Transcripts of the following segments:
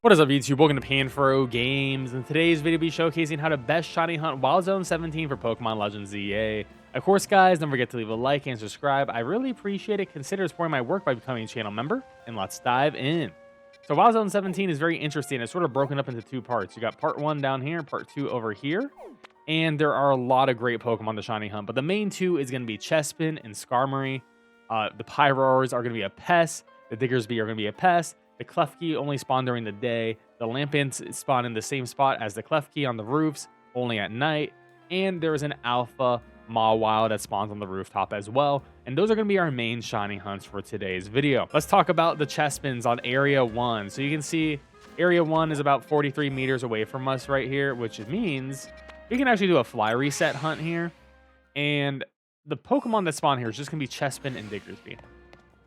What is up, YouTube? Welcome to PanFro Games. In today's video, we'll be showcasing how to best shiny hunt Wild Zone 17 for Pokemon Legends ZA. Of course, guys, don't forget to leave a like and subscribe. I really appreciate it. Consider supporting my work by becoming a channel member, and let's dive in. So Wild Zone 17 is very interesting. It's sort of broken up into two parts. You got part 1 down here, part 2 over here, and there are a lot of great Pokemon to shiny hunt, but the main two is going to be Chespin and Skarmory. The Pyroars are going to be a pest. The Diggersby are going to be a pest. The Klefki only spawn during the day. The Lampent spawn in the same spot as the Klefki on the roofs, only at night. And there is an alpha Mawile that spawns on the rooftop as well. And those are going to be our main shiny hunts for today's video. Let's talk about the Chespins on Area 1. So you can see Area 1 is about 43 meters away from us right here, which means we can actually do a fly reset hunt here. And the Pokemon that spawn here is just going to be Chespin and Diggersby.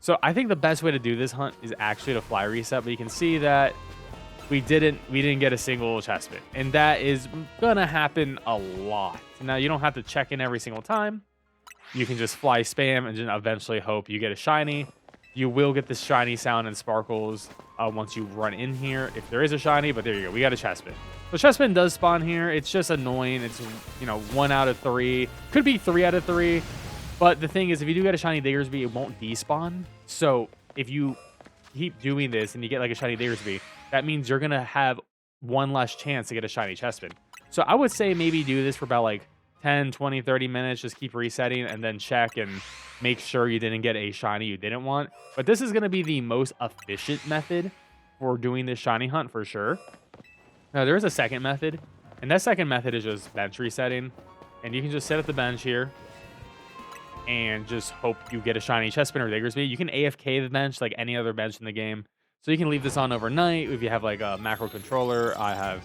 So I think the best way to do this hunt is actually to fly reset, but you can see that we didn't get a single Chespin, and that is gonna happen a lot. Now you don't have to check in every single time. You can just fly spam and then eventually hope you get a shiny. You will get the shiny sound and sparkles once you run in here if there is a shiny, but there you go, we got a Chespin. So Chespin does spawn here. It's just annoying. It's 1 out of 3, could be 3 out of 3. But the thing is, if you do get a shiny Diggersby, it won't despawn. So if you keep doing this and you get like a shiny Diggersby, that means you're going to have one less chance to get a shiny Chespin. So I would say maybe do this for about like 10, 20, 30 minutes. Just keep resetting and then check and make sure you didn't get a shiny you didn't want. But this is going to be the most efficient method for doing this shiny hunt for sure. Now, there is a second method, and that second method is just bench resetting. And you can just sit at the bench here and just hope you get a shiny Chespin or Diggersby. You can AFK the bench like any other bench in the game. So you can leave this on overnight if you have like a macro controller. I have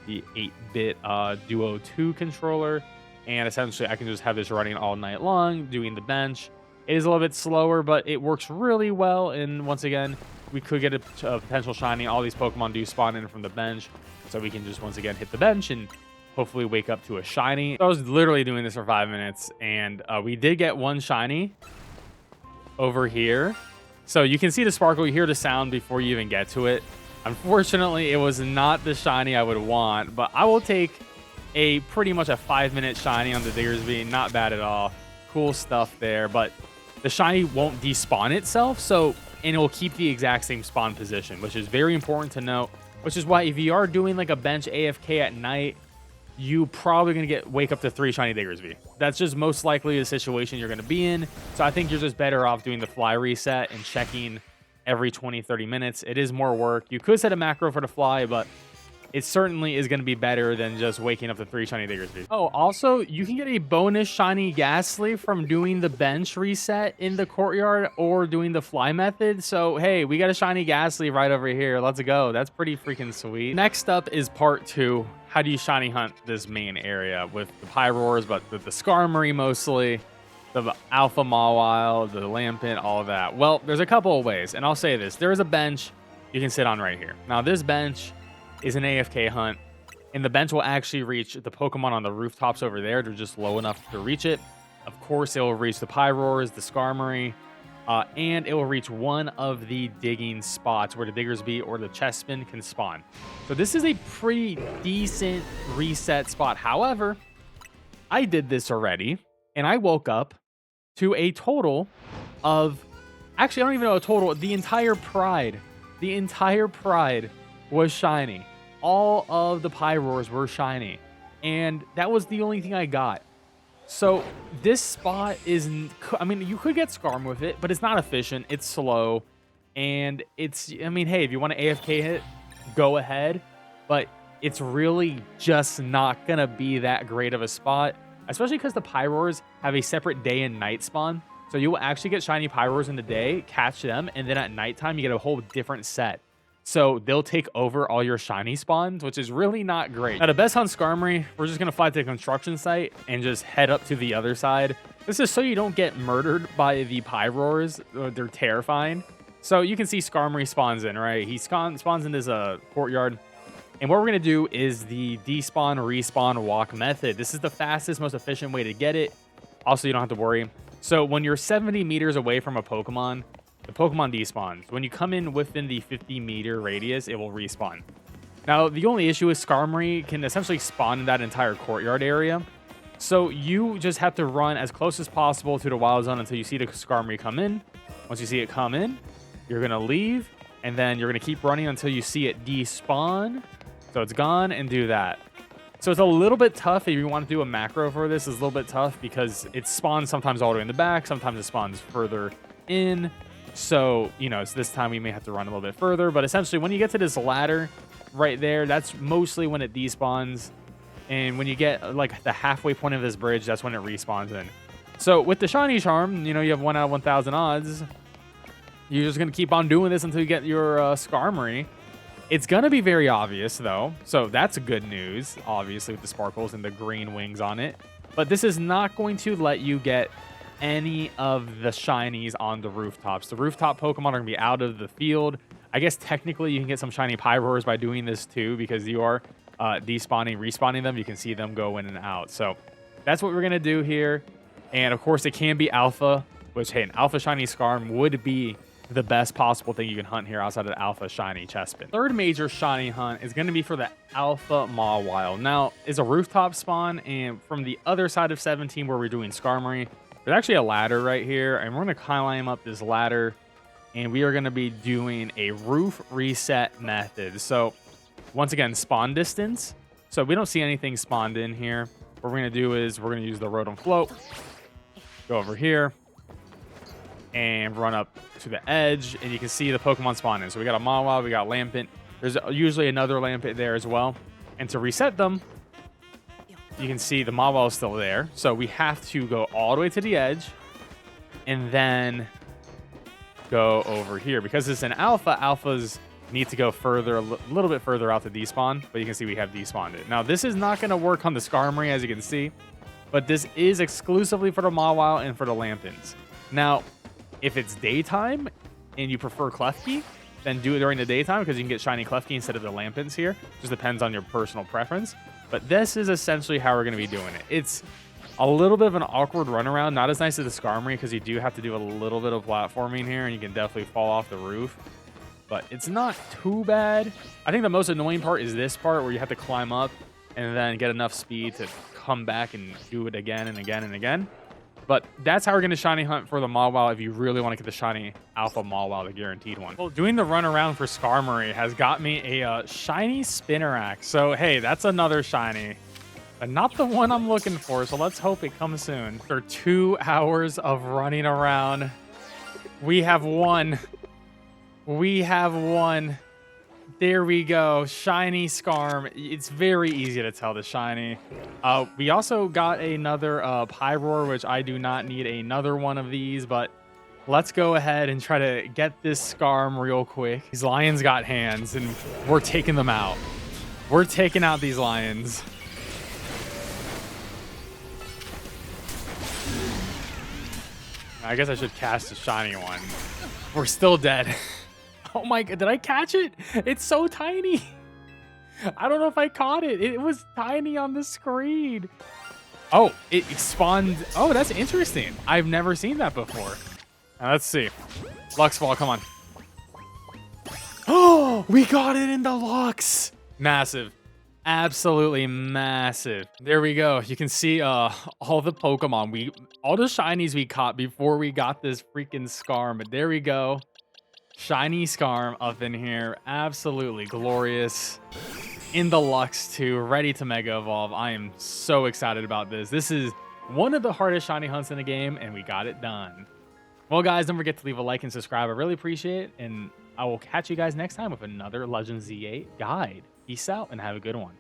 the 8-bit Duo 2 controller. And essentially I can just have this running all night long, doing the bench. It is a little bit slower, but it works really well. And once again, we could get a potential shiny. All these Pokemon do spawn in from the bench. So we can just once again hit the bench and hopefully wake up to a shiny. I was literally doing this for 5 minutes, and we did get one shiny over here. So you can see the sparkle, you hear the sound before you even get to it. Unfortunately, it was not the shiny I would want, but I will take a pretty much a 5-minute shiny on the Diggersby. Not bad at all. Cool stuff there, but the shiny won't despawn itself, and it will keep the exact same spawn position, which is very important to note, which is why if you are doing like a bench AFK at night, you probably going to wake up to 3 shiny Diggersby. That's just most likely the situation you're going to be in. So I think you're just better off doing the fly reset and checking every 20-30 minutes. It is more work. You could set a macro for the fly, but it certainly is going to be better than just waking up to 3 shiny Diggersby. Oh, also, you can get a bonus shiny Ghastly from doing the bench reset in the Courtyard or doing the fly method. So, hey, we got a shiny Ghastly right over here. Let's go. That's pretty freaking sweet. Next up is part 2. How do you shiny hunt this main area with the Pyroars, but with the Skarmory mostly, the Alpha Mawile, the Lampent, all of that? Well, there's a couple of ways, and I'll say this. There is a bench you can sit on right here. Now, this bench is an AFK hunt, and the bench will actually reach the Pokemon on the rooftops over there. They're just low enough to reach it. Of course, it will reach the Pyroars, the Skarmory, and it will reach one of the digging spots where the Diggersby or the Chespin can spawn. So this is a pretty decent reset spot. However, I did this already, and I woke up to a total of... Actually, I don't even know a total. The entire Pride was shiny. All of the Pyroars were shiny, and that was the only thing I got. So this spot is, I mean, you could get Skarm with it, but it's not efficient. It's slow, and it's, I mean, hey, if you want to AFK hit, go ahead, but it's really just not gonna be that great of a spot, especially because the Pyroars have a separate day and night spawn. So you will actually get shiny Pyroars in the day, catch them, and then at nighttime you get a whole different set. So they'll take over all your shiny spawns, which is really not great. Now, the best hunt Skarmory, we're just going to fly to the construction site and just head up to the other side. This is so you don't get murdered by the Pyroars. They're terrifying. So you can see Skarmory spawns in, right? He spawns in this Courtyard. And what we're going to do is the despawn, respawn, walk method. This is the fastest, most efficient way to get it. Also, you don't have to worry. So when you're 70 meters away from a Pokemon, the Pokemon despawns. When you come in within the 50-meter radius, it will respawn. Now, the only issue is Skarmory can essentially spawn in that entire courtyard area. So you just have to run as close as possible to the wild zone until you see the Skarmory come in. Once you see it come in, you're going to leave, and then you're going to keep running until you see it despawn. So it's gone, and do that. So it's a little bit tough if you want to do a macro for this. It's a little bit tough because it spawns sometimes all the way in the back. Sometimes it spawns further in. So, you know, so this time we may have to run a little bit further. But essentially, when you get to this ladder right there, that's mostly when it despawns. And when you get like the halfway point of this bridge, that's when it respawns in. So with the shiny charm, you know, you have 1 out of 1,000 odds. You're just going to keep on doing this until you get your Skarmory. It's going to be very obvious, though. So that's good news, obviously, with the sparkles and the green wings on it. But this is not going to let you get any of the shinies on the rooftops. The rooftop Pokemon are going to be out of the field. I guess technically you can get some shiny Pyroars by doing this, too, because you are despawning, respawning them. You can see them go in and out. So that's what we're going to do here. And, of course, it can be Alpha, which, hey, an Alpha Shiny Skarm would be the best possible thing you can hunt here outside of the Alpha Shiny Chespin. Third major shiny hunt is going to be for the Alpha Mawile. Now, it's a rooftop spawn, and from the other side of 17 where we're doing Skarmory, there's actually a ladder right here, and we're going to climb up this ladder, and we are going to be doing a roof reset method. So, once again, spawn distance. So, we don't see anything spawned in here. What we're going to do is we're going to use the Rotom Float, go over here, and run up to the edge, and you can see the Pokemon spawn in. So we got a Mawile, we got Lampent. There's usually another Lampent there as well. And to reset them, you can see the Mawile is still there. So we have to go all the way to the edge and then go over here. Because it's an Alpha, Alphas need to go further, a little bit further out to despawn. But you can see we have despawned it. Now, this is not going to work on the Skarmory, as you can see. But this is exclusively for the Mawile and for the Lampents. Now, if it's daytime and you prefer Klefki, then do it during the daytime because you can get shiny Klefki instead of the Lampents here. Just depends on your personal preference. But this is essentially how we're going to be doing it. It's a little bit of an awkward runaround. Not as nice as the Skarmory because you do have to do a little bit of platforming here and you can definitely fall off the roof. But it's not too bad. I think the most annoying part is this part where you have to climb up and then get enough speed to come back and do it again and again and again. But that's how we're going to shiny hunt for the Mawile if you really want to get the shiny Alpha Mawile, the guaranteed one. Well, doing the run around for Skarmory has got me a shiny Spinnerack. So, hey, that's another shiny. But not the one I'm looking for, so let's hope it comes soon. After 2 hours of running around, we have won. We have won. There we go. Shiny Skarm. It's very easy to tell the shiny. We also got another Pyroar, which I do not need another one of these, but let's go ahead and try to get this Skarm real quick. These lions got hands, and we're taking them out. We're taking out these lions. I guess I should cast a shiny one. We're still dead. Oh my god, did I catch it? It's so tiny. I don't know if I caught it. It was tiny on the screen. Oh, it spawned. Oh, that's interesting. I've never seen that before. Now, let's see. Lux Ball, come on. Oh, we got it in the Lux. Massive. Absolutely massive. There we go. You can see all the Pokemon. All the shinies we caught before we got this freaking Skarm. But there we go. Shiny Skarm up in here. Absolutely glorious. In the Lux too. Ready to Mega Evolve. I am so excited about this. This is one of the hardest shiny hunts in the game, and we got it done. Well, guys, don't forget to leave a like and subscribe. I really appreciate it, and I will catch you guys next time with another Legends Z8 guide. Peace out and have a good one.